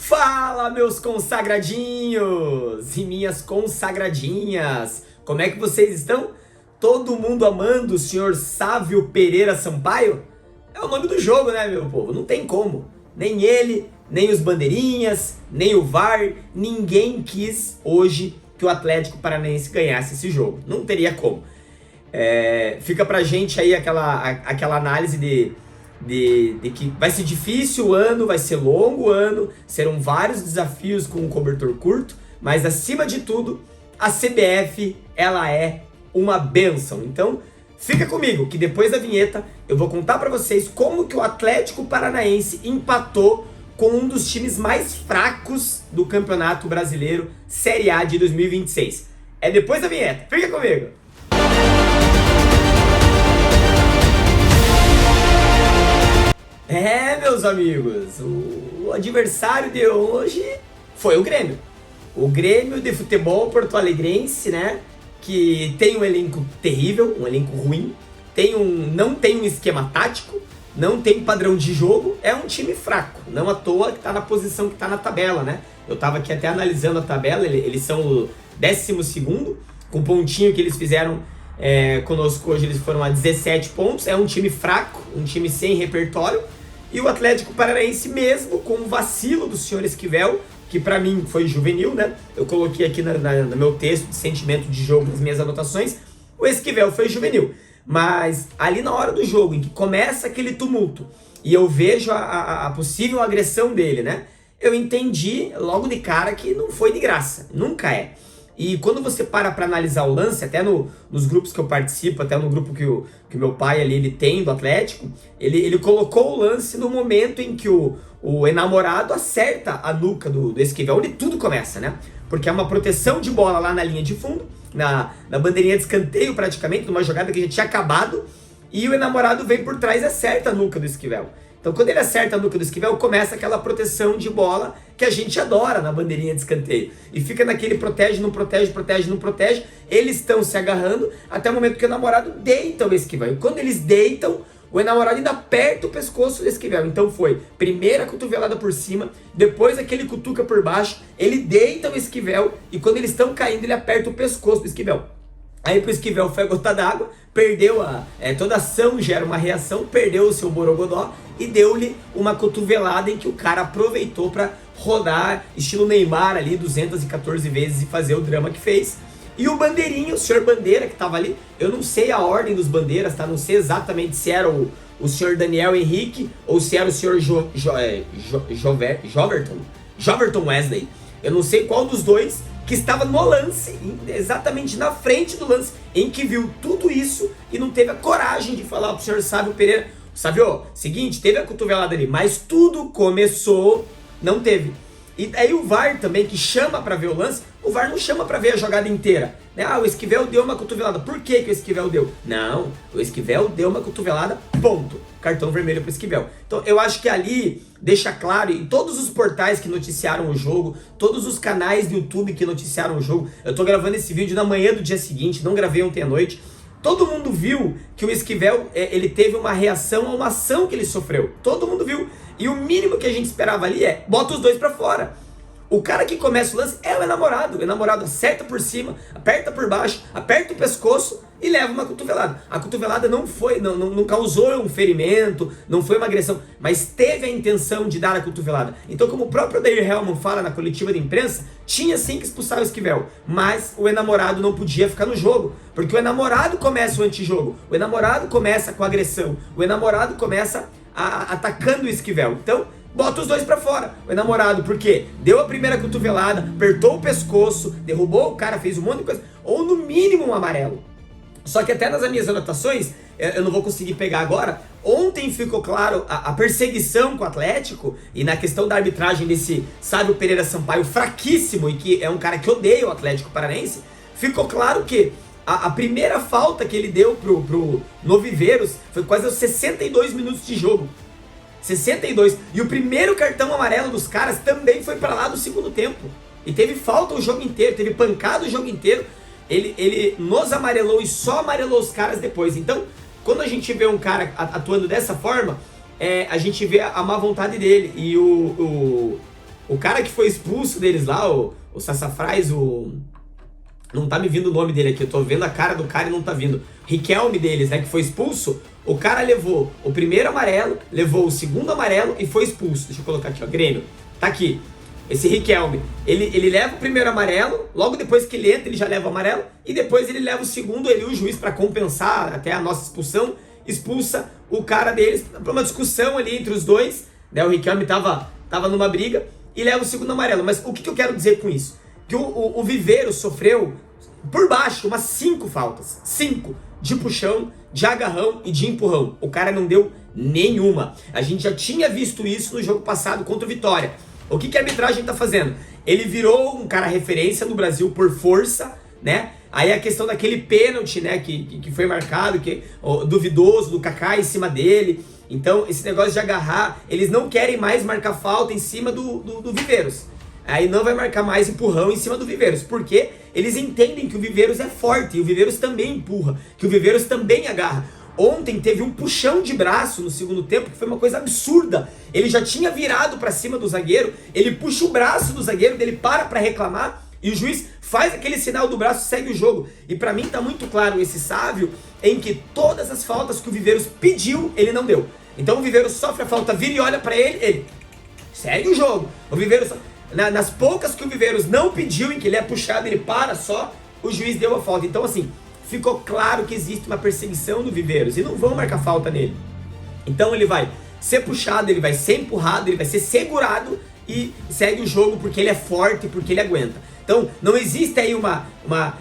Fala, meus consagradinhos e minhas consagradinhas! Como é que vocês estão? Todo mundo amando o senhor Sávio Pereira Sampaio? É o nome do jogo, né, meu povo? Não tem como. Nem ele, nem os bandeirinhas, nem o VAR, ninguém quis hoje que o Atlético Paranaense ganhasse esse jogo. Não teria como. Fica pra gente aí aquela análise de que vai ser difícil o ano, vai ser longo o ano, serão vários desafios com um cobertor curto, mas acima de tudo, a CBF, ela é uma bênção. Então, fica comigo, que depois da vinheta eu vou contar pra vocês como que o Atlético Paranaense empatou com um dos times mais fracos do Campeonato Brasileiro Série A de 2026. É depois da vinheta, fica comigo! Meus amigos, o adversário de hoje foi o Grêmio. O Grêmio de futebol porto-alegrense, né? Que tem um elenco terrível, um elenco ruim, não tem um esquema tático, não tem padrão de jogo, é um time fraco. Não à toa que tá na posição que tá na tabela, né? Eu tava aqui até analisando a tabela, eles são o 12º, com o pontinho que eles fizeram conosco hoje, eles foram a 17 pontos. É um time fraco, um time sem repertório. E o Atlético Paranaense, mesmo com o vacilo do senhor Esquivel, que pra mim foi juvenil, né? Eu coloquei aqui no meu texto de sentimento de jogo, nas minhas anotações, o Esquivel foi juvenil. Mas ali na hora do jogo, em que começa aquele tumulto, e eu vejo a possível agressão dele, né? Eu entendi logo de cara que não foi de graça, nunca é. E quando você para analisar o lance, até nos grupos que eu participo, até no grupo que o meu pai ali ele tem do Atlético, ele colocou o lance no momento em que o enamorado acerta a nuca do Esquivel, onde tudo começa, né? Porque é uma proteção de bola lá na linha de fundo, na bandeirinha de escanteio praticamente, numa jogada que já tinha acabado, e o enamorado vem por trás e acerta a nuca do Esquivel. Então quando ele acerta a nuca do Esquivel, começa aquela proteção de bola que a gente adora na bandeirinha de escanteio. E fica naquele protege, não protege, protege, não protege. Eles estão se agarrando até o momento que o enamorado deita o Esquivel. E quando eles deitam, o enamorado ainda aperta o pescoço do Esquivel. Então foi primeira cotovelada por cima, depois aquele cutuca por baixo, ele deita o Esquivel e quando eles estão caindo, ele aperta o pescoço do Esquivel. Aí pro Esquivel foi a gota d'água, perdeu toda ação gera uma reação, perdeu o seu borogodó e deu-lhe uma cotovelada em que o cara aproveitou para rodar, estilo Neymar ali, 214 vezes e fazer o drama que fez. E o bandeirinho, o senhor Bandeira que tava ali, eu não sei a ordem dos bandeiras, tá? Não sei exatamente se era o senhor Daniel Henrique ou se era o senhor Joverton Wesley. Eu não sei qual dos dois que estava no lance, exatamente na frente do lance, em que viu tudo isso e não teve a coragem de falar pro senhor Sávio Pereira: Sávio, seguinte, teve a cotovelada ali, mas tudo começou, não teve. E aí o VAR também, que chama pra ver o lance, o VAR não chama pra ver a jogada inteira, né? Ah, o Esquivel deu uma cotovelada. Por que o Esquivel deu? Não, o Esquivel deu uma cotovelada, ponto. Cartão vermelho pro Esquivel. Então eu acho que ali deixa claro, em todos os portais que noticiaram o jogo, todos os canais do YouTube que noticiaram o jogo, eu tô gravando esse vídeo na manhã do dia seguinte, não gravei ontem à noite, todo mundo viu que o Esquivel, ele teve uma reação a uma ação que ele sofreu. Todo mundo viu. E o mínimo que a gente esperava ali bota os dois pra fora. O cara que começa o lance é o enamorado acerta por cima, aperta por baixo, aperta o pescoço e leva uma cotovelada. A cotovelada não causou um ferimento, não foi uma agressão, mas teve a intenção de dar a cotovelada. Então, como o próprio Dair Helman fala na coletiva de imprensa, tinha sim que expulsar o Esquivel, mas o enamorado não podia ficar no jogo, porque o enamorado começa o antijogo, o enamorado começa com a agressão, o enamorado começa atacando o Esquivel. Então, bota os dois pra fora. O enamorado, por quê? Deu a primeira cotovelada, apertou o pescoço, derrubou o cara, fez um monte de coisa, ou no mínimo um amarelo. Só que até nas minhas anotações, eu não vou conseguir pegar agora, ontem ficou claro a perseguição com o Atlético, e na questão da arbitragem desse Sávio Pereira Sampaio fraquíssimo, e que é um cara que odeia o Atlético Paranaense, ficou claro que a primeira falta que ele deu pro Noviveiros foi quase aos 62 minutos de jogo. 62. E o primeiro cartão amarelo dos caras também foi pra lá do segundo tempo. E teve falta o jogo inteiro, teve pancada o jogo inteiro. Ele nos amarelou e só amarelou os caras depois. Então, quando a gente vê um cara atuando dessa forma, a gente vê a má vontade dele. E o O cara que foi expulso deles lá, o Sassafraz, não tá me vindo o nome dele aqui, eu tô vendo a cara do cara e não tá vindo. Riquelme deles, né, que foi expulso, o cara levou o primeiro amarelo, levou o segundo amarelo e foi expulso. Deixa eu colocar aqui, ó, Grêmio. Tá aqui, esse Riquelme. Ele leva o primeiro amarelo, logo depois que ele entra, ele já leva o amarelo, e depois ele leva o segundo, o juiz, pra compensar até a nossa expulsão, expulsa o cara deles, pra uma discussão ali entre os dois, né, o Riquelme tava numa briga, e leva o segundo amarelo. Mas o que eu quero dizer com isso? Que o Viveiro sofreu por baixo umas 5 faltas. 5 de puxão, de agarrão e de empurrão. O cara não deu nenhuma. A gente já tinha visto isso no jogo passado contra o Vitória. O que a arbitragem tá fazendo? Ele virou um cara referência no Brasil por força, né? Aí a questão daquele pênalti, né, que foi marcado, duvidoso, do Kaká em cima dele. Então, esse negócio de agarrar, eles não querem mais marcar falta em cima do Viveiros. Aí não vai marcar mais empurrão em cima do Viveiros, porque eles entendem que o Viveiros é forte, e o Viveiros também empurra, que o Viveiros também agarra. Ontem teve um puxão de braço no segundo tempo, que foi uma coisa absurda. Ele já tinha virado pra cima do zagueiro, ele puxa o braço do zagueiro, dele pra reclamar, e o juiz faz aquele sinal do braço e segue o jogo. E pra mim tá muito claro esse Sávio, em que todas as faltas que o Viveiros pediu, ele não deu. Então o Viveiros sofre a falta, vira e olha pra ele segue o jogo. O Viveiros, nas poucas que o Viveiros não pediu, em que ele é puxado, ele para só, o juiz deu a falta. Então assim, ficou claro que existe uma perseguição do Viveiros, e não vão marcar falta nele. Então ele vai ser puxado, ele vai ser empurrado, ele vai ser segurado, e segue o jogo porque ele é forte, porque ele aguenta. Então, não existe aí uma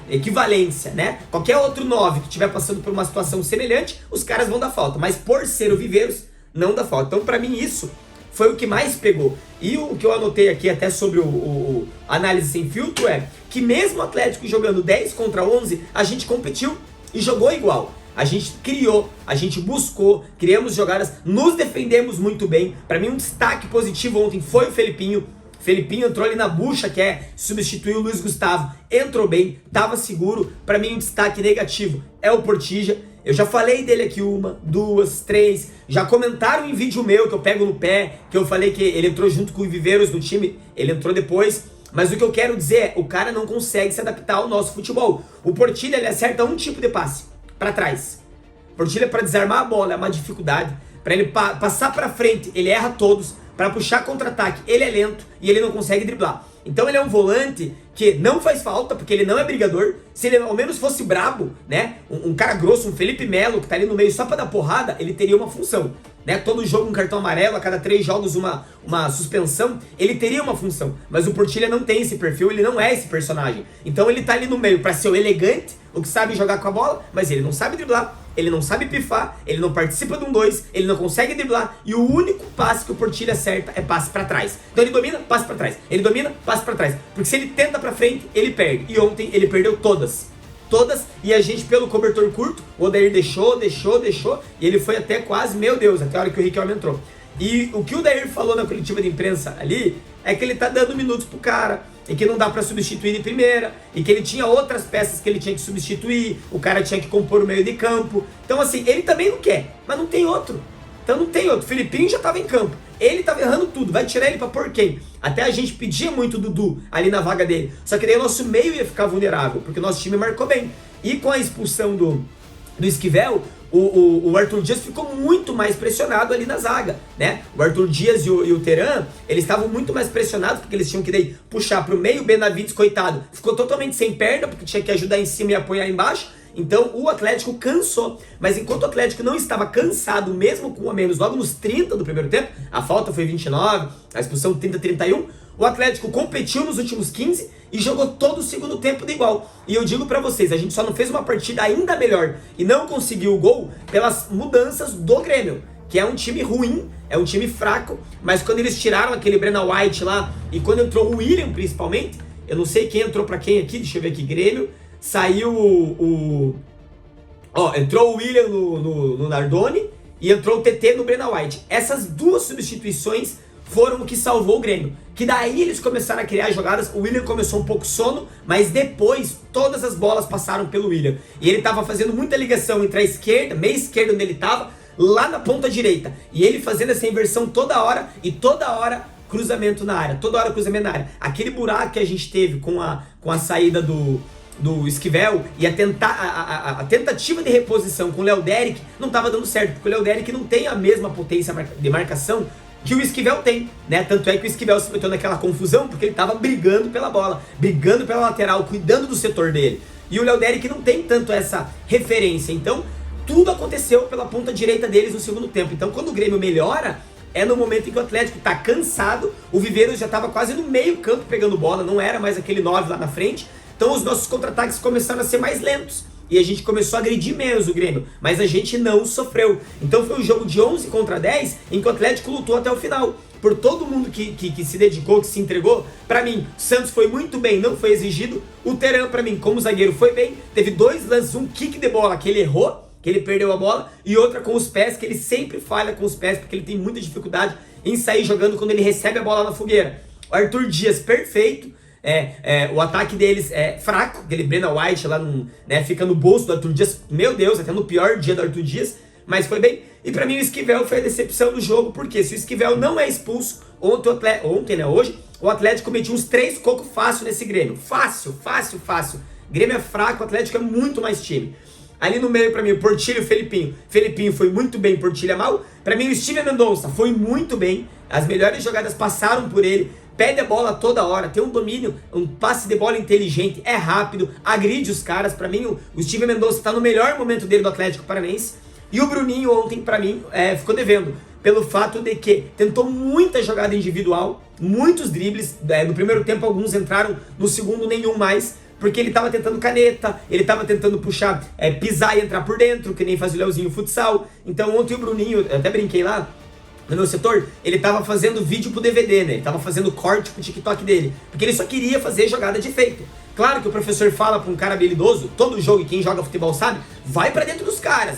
equivalência, né? Qualquer outro 9 que estiver passando por uma situação semelhante, os caras vão dar falta. Mas por ser o Viveiros, não dá falta. Então, pra mim, isso foi o que mais pegou. E o que eu anotei aqui até sobre o análise sem filtro é que mesmo o Atlético jogando 10 contra 11, a gente competiu e jogou igual. A gente criou, a gente buscou, criamos jogadas, nos defendemos muito bem. Pra mim, um destaque positivo ontem foi o Felipinho. Felipinho entrou ali na bucha, que é substituir o Luiz Gustavo, entrou bem, tava seguro. Pra mim, um destaque negativo é o Portilla. Eu já falei dele aqui 1, 2, 3, já comentaram em vídeo meu que eu pego no pé, que eu falei que ele entrou junto com o Viveiros no time, ele entrou depois. Mas o que eu quero dizer é, o cara não consegue se adaptar ao nosso futebol. O Portilla, ele acerta um tipo de passe, pra trás. O Portilla, pra desarmar a bola, é uma dificuldade. Pra ele passar pra frente, ele erra todos. Para puxar contra-ataque, ele é lento e ele não consegue driblar. Então ele é um volante que não faz falta, porque ele não é brigador. Se ele ao menos fosse brabo, né? Um cara grosso, um Felipe Melo, que tá ali no meio só para dar porrada, ele teria uma função, né? Todo jogo um cartão amarelo, a cada 3 jogos uma suspensão, ele teria uma função. Mas o Portilla não tem esse perfil, ele não é esse personagem. Então ele tá ali no meio para ser o elegante, o que sabe jogar com a bola, mas ele não sabe driblar, ele não sabe pifar, ele não participa de um 2, ele não consegue driblar, e o único passe que o Portilla acerta é passe pra trás. Então ele domina, passe pra trás. Ele domina, passe pra trás. Porque se ele tenta pra frente, ele perde. E ontem ele perdeu todas. Todas, e a gente pelo cobertor curto, o Odair deixou, e ele foi até quase, meu Deus, até a hora que o Riquelme entrou. E o que o Odair falou na coletiva de imprensa ali, é que ele tá dando minutos pro cara, e que não dá pra substituir de primeira, e que ele tinha outras peças que ele tinha que substituir, o cara tinha que compor o meio de campo. Então assim, ele também não quer, mas não tem outro. Então não tem outro. O Felipinho já tava em campo, ele tava errando tudo, vai tirar ele pra pôr quem? Até a gente pedia muito o Dudu ali na vaga dele, só que daí o nosso meio ia ficar vulnerável, porque o nosso time marcou bem. E com a expulsão do Esquivel, o Arthur Dias ficou muito mais pressionado ali na zaga, né? O Arthur Dias e o Teran, eles estavam muito mais pressionados, porque eles tinham que daí puxar pro meio. O Benavides, coitado, ficou totalmente sem perna, porque tinha que ajudar em cima e apoiar embaixo. Então o Atlético cansou, mas enquanto o Atlético não estava cansado, mesmo com um a menos, logo nos 30 do primeiro tempo, a falta foi 29, a expulsão 30-31, o Atlético competiu nos últimos 15 e jogou todo o segundo tempo de igual. E eu digo pra vocês, a gente só não fez uma partida ainda melhor e não conseguiu o gol pelas mudanças do Grêmio, que é um time ruim, é um time fraco, mas quando eles tiraram aquele Brenna White lá, e quando entrou o William principalmente, eu não sei quem entrou pra quem aqui, deixa eu ver aqui, Grêmio, saiu entrou o William no Nardoni e entrou o TT no Brenna White. Essas duas substituições foram o que salvou o Grêmio. Que daí eles começaram a criar jogadas, o William começou um pouco sono, mas depois todas as bolas passaram pelo William. E ele tava fazendo muita ligação entre a esquerda, meia esquerda onde ele tava, lá na ponta direita. E ele fazendo essa inversão toda hora, e toda hora cruzamento na área, toda hora cruzamento na área. Aquele buraco que a gente teve com a saída do Esquivel e a tentativa de reposição com o Léo Derick não estava dando certo, porque o Léo Derick não tem a mesma potência de marcação que o Esquivel tem, né? Tanto é que o Esquivel se meteu naquela confusão porque ele estava brigando pela bola, brigando pela lateral, cuidando do setor dele. E o Léo Derick não tem tanto essa referência, então tudo aconteceu pela ponta direita deles no segundo tempo. Então quando o Grêmio melhora, é no momento em que o Atlético está cansado, o Viveiros já estava quase no meio campo pegando bola, não era mais aquele 9 lá na frente, então os nossos contra-ataques começaram a ser mais lentos. E a gente começou a agredir menos o Grêmio, mas a gente não sofreu. Então foi um jogo de 11 contra 10, em que o Atlético lutou até o final. Por todo mundo que se dedicou, que se entregou, pra mim, o Santos foi muito bem, não foi exigido. O Teran, pra mim, como zagueiro, foi bem. Teve 2 lances, um kick de bola que ele errou, que ele perdeu a bola, e outra com os pés, que ele sempre falha com os pés, porque ele tem muita dificuldade em sair jogando quando ele recebe a bola na fogueira. O Arthur Dias, perfeito. O ataque deles é fraco, aquele Brenna White lá fica no bolso do Arthur Dias, meu Deus, até no pior dia do Arthur Dias, mas foi bem. E pra mim o Esquivel foi a decepção do jogo, porque se o Esquivel não é expulso, hoje, o Atlético metia uns 3 cocos fácil nesse Grêmio, fácil. Grêmio é fraco, o Atlético é muito mais time. Ali no meio, pra mim, o Portilho e o Felipinho. Felipinho foi muito bem, Portilho é mal. Pra mim, o Steven Mendonça foi muito bem. As melhores jogadas passaram por ele. Pede a bola toda hora, tem um domínio, um passe de bola inteligente, é rápido, agride os caras. Pra mim, o Steven Mendonça tá no melhor momento dele do Atlético Paranaense. E o Bruninho ontem, pra mim, ficou devendo. Pelo fato de que tentou muita jogada individual, muitos dribles. No primeiro tempo, alguns entraram, no segundo, nenhum mais. Porque ele tava tentando caneta, ele tava tentando puxar, pisar e entrar por dentro, que nem faz o Leozinho futsal. Então ontem o Bruninho, eu até brinquei lá, no meu setor, ele tava fazendo vídeo pro DVD, né? Ele tava fazendo corte pro TikTok dele. Porque ele só queria fazer jogada de efeito. Claro que o professor fala pra um cara habilidoso, todo jogo, e quem joga futebol sabe, vai pra dentro dos caras.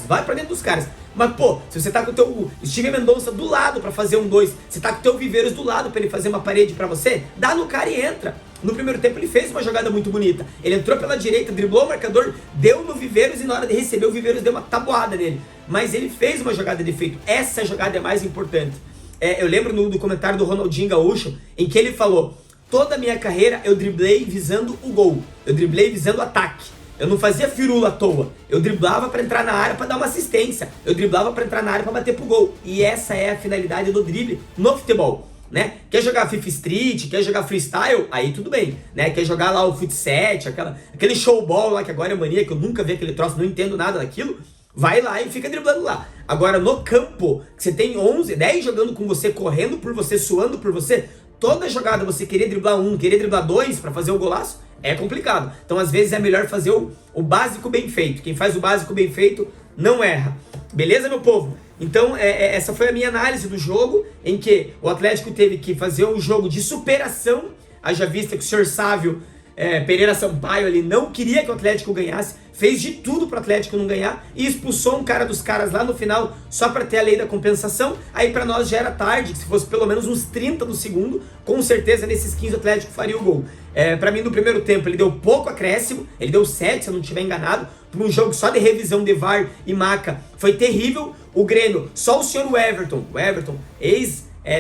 Mas, pô, se você tá com o teu Steven Mendonça do lado pra fazer um 2, você tá com o teu Viveiros do lado pra ele fazer uma parede pra você, dá no cara e entra. No primeiro tempo ele fez uma jogada muito bonita. Ele entrou pela direita, driblou o marcador, deu no Viveiros e na hora de receber o Viveiros deu uma tabuada nele. Mas ele fez uma jogada de efeito. Essa jogada é mais importante. Eu lembro do comentário do Ronaldinho Gaúcho, em que ele falou: toda a minha carreira eu driblei visando o gol. Eu driblei visando o ataque. Eu não fazia firula à toa. Eu driblava pra entrar na área pra dar uma assistência. Eu driblava pra entrar na área pra bater pro gol. E essa é a finalidade do drible no futebol, né? Quer jogar FIFA Street, quer jogar freestyle, aí tudo bem, né? Quer jogar lá o Fut 7, aquele showball lá que agora é mania, que eu nunca vi aquele troço, não entendo nada daquilo. Vai lá e fica driblando lá. Agora no campo, que você tem 11, 10 jogando com você, correndo por você, suando por você, toda jogada você querer driblar um, querer driblar 2 pra fazer o golaço, é complicado. Então às vezes é melhor fazer o básico bem feito. Quem faz o básico bem feito não erra. Beleza, meu povo? Então essa foi a minha análise do jogo, em que o Atlético teve que fazer um jogo de superação, haja vista que o senhor Sávio Pereira Sampaio ali não queria que o Atlético ganhasse, fez de tudo para o Atlético não ganhar e expulsou um cara dos caras lá no final só para ter a lei da compensação. Aí para nós já era tarde, que se fosse pelo menos uns 30 do segundo, com certeza nesses 15 o Atlético faria o gol. Para mim no primeiro tempo ele deu pouco acréscimo, ele deu 7 se eu não estiver enganado, para um jogo só de revisão de VAR e Maca, foi terrível. O Grêmio, só o senhor Everton,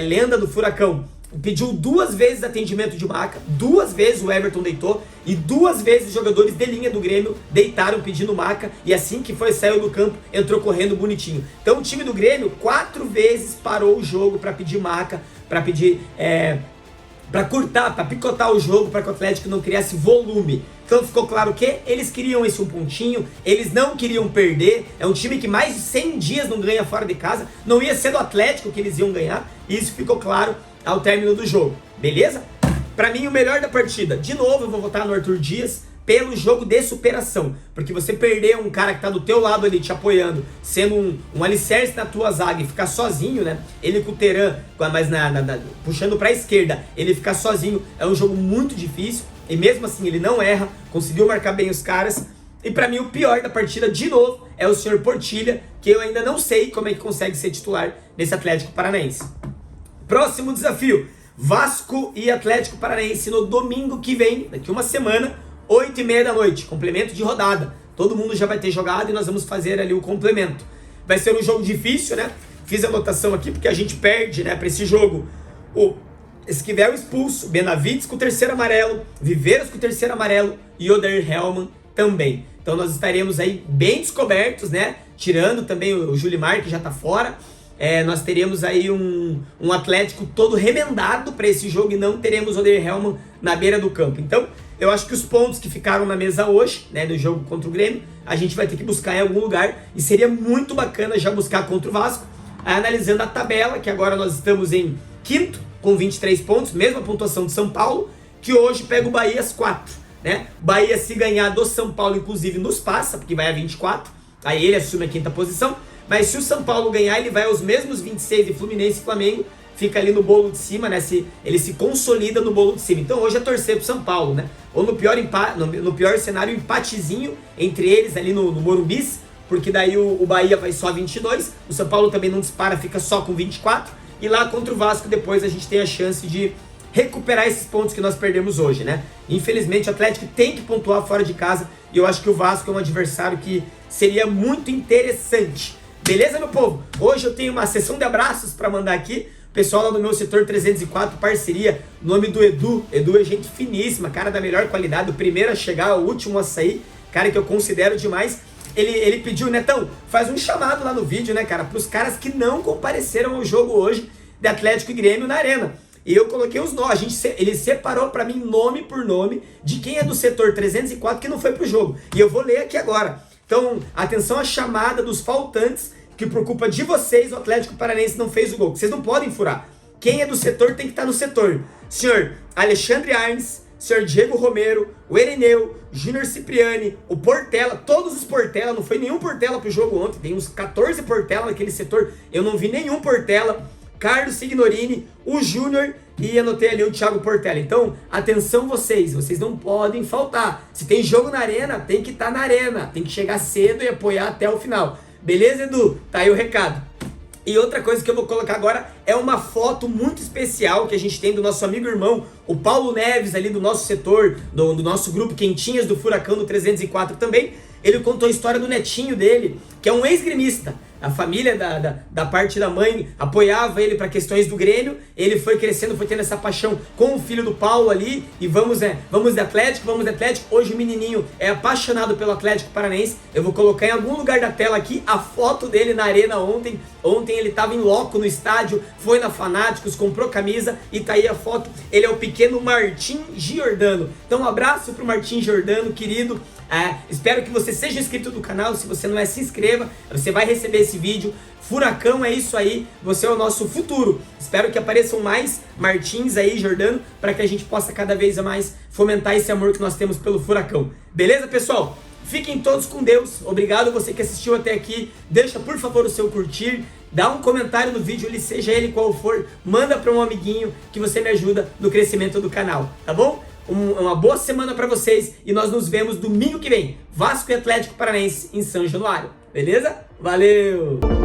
lenda do Furacão, pediu 2 vezes atendimento de Maca, 2 vezes o Everton deitou e 2 vezes os jogadores de linha do Grêmio deitaram pedindo Maca, e assim que saiu do campo, entrou correndo bonitinho. Então o time do Grêmio 4 vezes parou o jogo para pedir Maca, para pedir para cortar, para picotar o jogo, para que o Atlético não criasse volume. Então ficou claro que eles queriam esse 1 pontinho, eles não queriam perder. É um time que mais de 100 dias não ganha fora de casa, não ia ser do Atlético que eles iam ganhar, e isso ficou claro ao término do jogo, beleza? Pra mim o melhor da partida, de novo eu vou votar no Arthur Dias, pelo jogo de superação, porque você perder um cara que tá do teu lado ali te apoiando, sendo um alicerce na tua zaga e ficar sozinho, né? Ele com o Teran, mas puxando pra esquerda, ele ficar sozinho, é um jogo muito difícil, e mesmo assim ele não erra, conseguiu marcar bem os caras. E pra mim o pior da partida, de novo, é o senhor Portilha, que eu ainda não sei como é que consegue ser titular nesse Atlético Paranaense. Próximo desafio, Vasco e Atlético Paranaense no domingo que vem, daqui uma semana, 8h30 da noite, complemento de rodada. Todo mundo já vai ter jogado e nós vamos fazer ali o complemento. Vai ser um jogo difícil, né? Fiz a anotação aqui porque a gente perde, né, para esse jogo Esquivel expulso, Benavides com o terceiro amarelo, Viveiros com o terceiro amarelo e Oder Hellmann também. Então nós estaremos aí bem descobertos, né? Tirando também o Julimar, que já tá fora. Nós teremos aí um Atlético todo remendado para esse jogo e não teremos Oder Hellmann na beira do campo. Então, eu acho que os pontos que ficaram na mesa hoje, né, no jogo contra o Grêmio, a gente vai ter que buscar em algum lugar e seria muito bacana já buscar contra o Vasco, analisando a tabela, que agora nós estamos em quinto, com 23 pontos, mesma pontuação de São Paulo, que hoje pega o Bahia às 4, né? Bahia, se ganhar do São Paulo, inclusive, nos passa, porque vai a 24, aí ele assume a quinta posição, mas se o São Paulo ganhar, ele vai aos mesmos 26 de Fluminense e Flamengo, fica ali no bolo de cima, né? Ele se consolida no bolo de cima. Então hoje é torcer pro São Paulo, né? Ou no pior cenário, um empatezinho entre eles ali no Morumbis, porque daí o Bahia vai só 22, o São Paulo também não dispara, fica só com 24, e lá contra o Vasco depois a gente tem a chance de recuperar esses pontos que nós perdemos hoje, né? Infelizmente o Atlético tem que pontuar fora de casa, e eu acho que o Vasco é um adversário que seria muito interessante. Beleza, meu povo? Hoje eu tenho uma sessão de abraços para mandar aqui. Pessoal lá do meu setor 304, parceria, nome do Edu. Edu é gente finíssima, cara da melhor qualidade, o primeiro a chegar, o último a sair, cara que eu considero demais. Ele pediu, Netão, faz um chamado lá no vídeo, né, cara, pros caras que não compareceram ao jogo hoje de Atlético e Grêmio na Arena. E eu coloquei os nomes, ele separou pra mim nome por nome de quem é do setor 304 que não foi pro jogo. E eu vou ler aqui agora. Então, atenção à chamada dos faltantes, que por culpa de vocês o Atlético Paranaense não fez o gol. Vocês não podem furar. Quem é do setor tem que estar no setor. Senhor Alexandre Arnes, senhor Diego Romero, o Ereneu, Júnior Cipriani, o Portela, todos os Portela, não foi nenhum Portela pro jogo ontem, tem uns 14 Portela naquele setor, eu não vi nenhum Portela, Carlos Signorini, o Júnior e anotei ali o Thiago Portela. Então, atenção vocês não podem faltar. Se tem jogo na arena, tem que estar na arena, tem que chegar cedo e apoiar até o final. Beleza, Edu? Tá aí o recado. E outra coisa que eu vou colocar agora é uma foto muito especial que a gente tem do nosso amigo irmão, o Paulo Neves, ali do nosso setor, do nosso grupo Quentinhas do Furacão do 304 também. Ele contou a história do netinho dele, que é um ex-gremista. A família da parte da mãe apoiava ele para questões do Grêmio. Ele foi crescendo, foi tendo essa paixão com o filho do Paulo ali. E vamos de Atlético. Hoje o menininho é apaixonado pelo Atlético Paranaense. Eu vou colocar em algum lugar da tela aqui a foto dele na arena ontem. Ontem ele estava em loco no estádio, foi na Fanáticos, comprou camisa e tá aí a foto. Ele é o pequeno Martim Giordano. Então um abraço pro Martim Giordano, querido. Espero que você seja inscrito do canal. Se você não é, se inscreva. Você vai receber esse vídeo. Furacão é isso aí. Você é o nosso futuro. Espero que apareçam mais Martins aí, Giordano, para que a gente possa cada vez mais fomentar esse amor que nós temos pelo Furacão. Beleza, pessoal? Fiquem todos com Deus. Obrigado você que assistiu até aqui. Deixa, por favor, o seu curtir. Dá um comentário no vídeo, seja ele qual for. Manda para um amiguinho que você me ajuda no crescimento do canal. Tá bom? Uma boa semana para vocês e nós nos vemos domingo que vem. Vasco e Atlético Paranaense em São Januário. Beleza? Valeu!